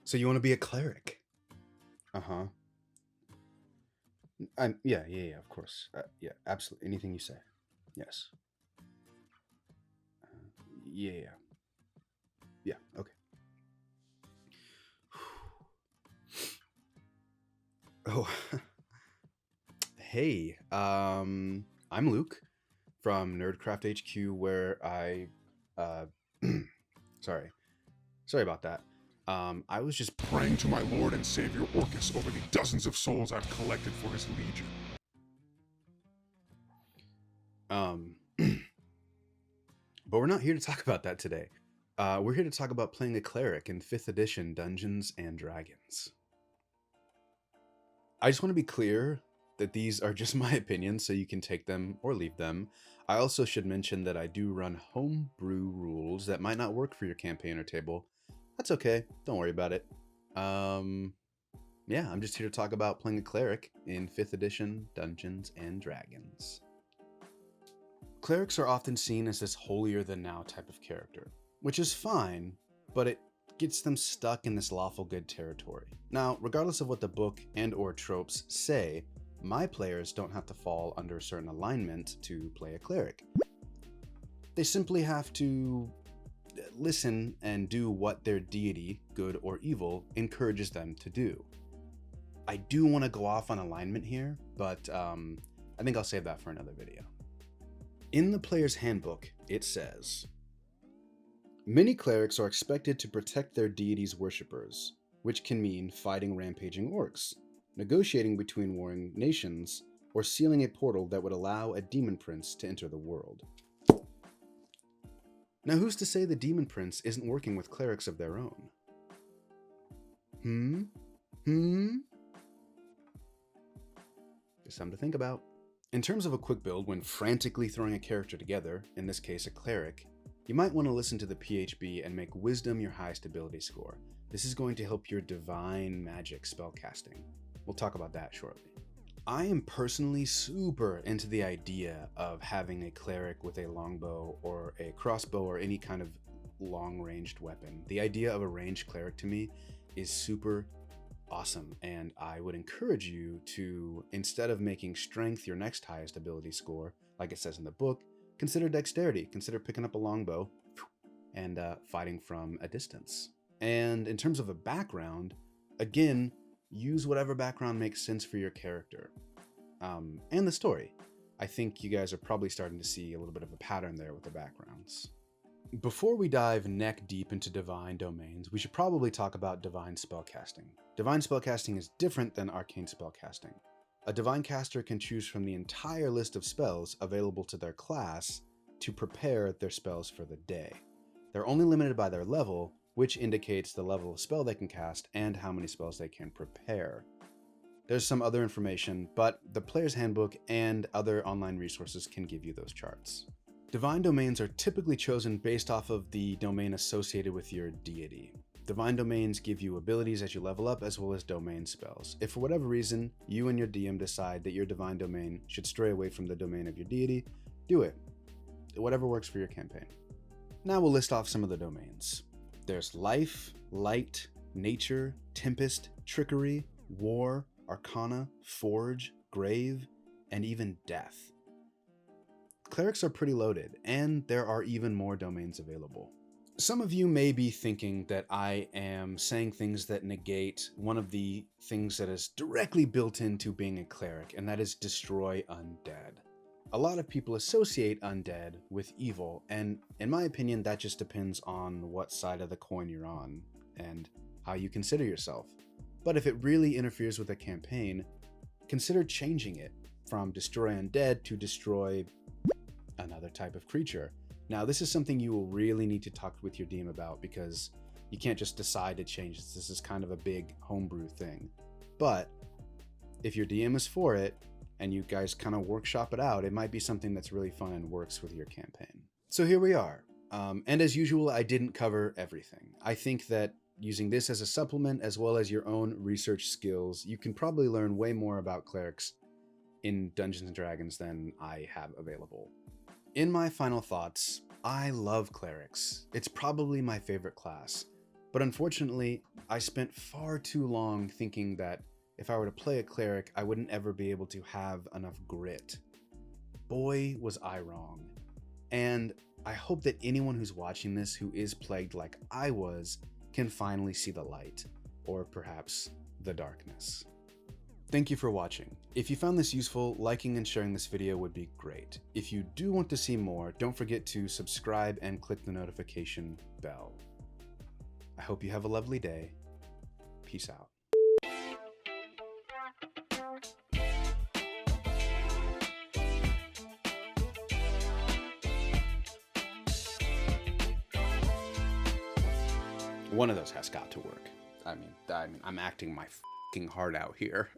So you want to be a cleric? Uh-huh. Yeah, of course. Yeah, absolutely. Anything you say. Yes. Yeah. Yeah, okay. Oh, hey. I'm Luke from Nerdcraft HQ, where uh, sorry, sorry about that. I was just Praying to my Lord and Savior Orcus over the dozens of souls I've collected for his legion. um, but we're not here to talk about that today. We're here to talk about playing a cleric in 5th edition Dungeons and Dragons. I just want to be clear that these are just my opinions, so you can take them or leave them. I also should mention that I do run homebrew rules that might not work for your campaign or table. That's okay. Don't worry about it. Yeah, I'm just here to talk about playing a cleric in 5th edition Dungeons and Dragons. Clerics are often seen as this holier-than-thou type of character, which is fine, but it gets them stuck in this lawful good territory. Now, regardless of what the book and or tropes say, my players don't have to fall under a certain alignment to play a cleric. They simply have to listen and do what their deity, good or evil, encourages them to do. I do want to go off on alignment here, but I think I'll save that for another video. In the player's handbook, it says, many clerics are expected to protect their deity's worshippers, which can mean fighting rampaging orcs, negotiating between warring nations, or sealing a portal that would allow a demon prince to enter the world. Now, who's to say the demon prince isn't working with clerics of their own? Just something to think about. In terms of a quick build, when frantically throwing a character together, in this case a cleric, you might want to listen to the PHB and make Wisdom your highest ability score. This is going to help your divine magic spellcasting. We'll talk about that shortly. I am personally super into the idea of having a cleric with a longbow or a crossbow or any kind of long-ranged weapon. The idea of a ranged cleric to me is super awesome, and I would encourage you to, instead of making strength your next highest ability score, like it says in the book, consider dexterity. Consider picking up a longbow and fighting from a distance. And in terms of a background, again, use whatever background makes sense for your character and the story. I think you guys are probably starting to see a little bit of a pattern there with the backgrounds. Before we dive neck deep into divine domains, we should probably talk about divine spellcasting. Divine spellcasting is different than arcane spellcasting. A divine caster can choose from the entire list of spells available to their class to prepare their spells for the day. They're only limited by their level, which indicates the level of spell they can cast and how many spells they can prepare. There's some other information, but the player's handbook and other online resources can give you those charts. Divine domains are typically chosen based off of the domain associated with your deity. Divine domains give you abilities as you level up, as well as domain spells. If for whatever reason you and your DM decide that your divine domain should stray away from the domain of your deity, do it. Whatever works for your campaign. Now we'll list off some of the domains. There's life, light, nature, tempest, trickery, war, arcana, forge, grave, and even death. Clerics are pretty loaded, and there are even more domains available. Some of you may be thinking that I am saying things that negate one of the things that is directly built into being a cleric, and that is destroy undead. A lot of people associate undead with evil, and in my opinion, that just depends on what side of the coin you're on and how you consider yourself. But if it really interferes with a campaign, consider changing it from destroy undead to destroy another type of creature. Now, this is something you will really need to talk with your DM about, because you can't just decide to change this. This is kind of a big homebrew thing. But if your DM is for it, and you guys kind of workshop it out, it might be something that's really fun and works with your campaign. So here we are. And as usual, I didn't cover everything. I think that using this as a supplement, as well as your own research skills, you can probably learn way more about clerics in Dungeons & Dragons than I have available. In my final thoughts, I love clerics. It's probably my favorite class, but unfortunately, I spent far too long thinking that if I were to play a cleric, I wouldn't ever be able to have enough grit. Boy, was I wrong. And I hope that anyone who's watching this who is plagued like I was can finally see the light, or perhaps the darkness. Thank you for watching. If you found this useful, liking and sharing this video would be great. If you do want to see more, don't forget to subscribe and click the notification bell. I hope you have a lovely day. Peace out. One of those has got to work. I mean, I'm acting my f***ing heart out here.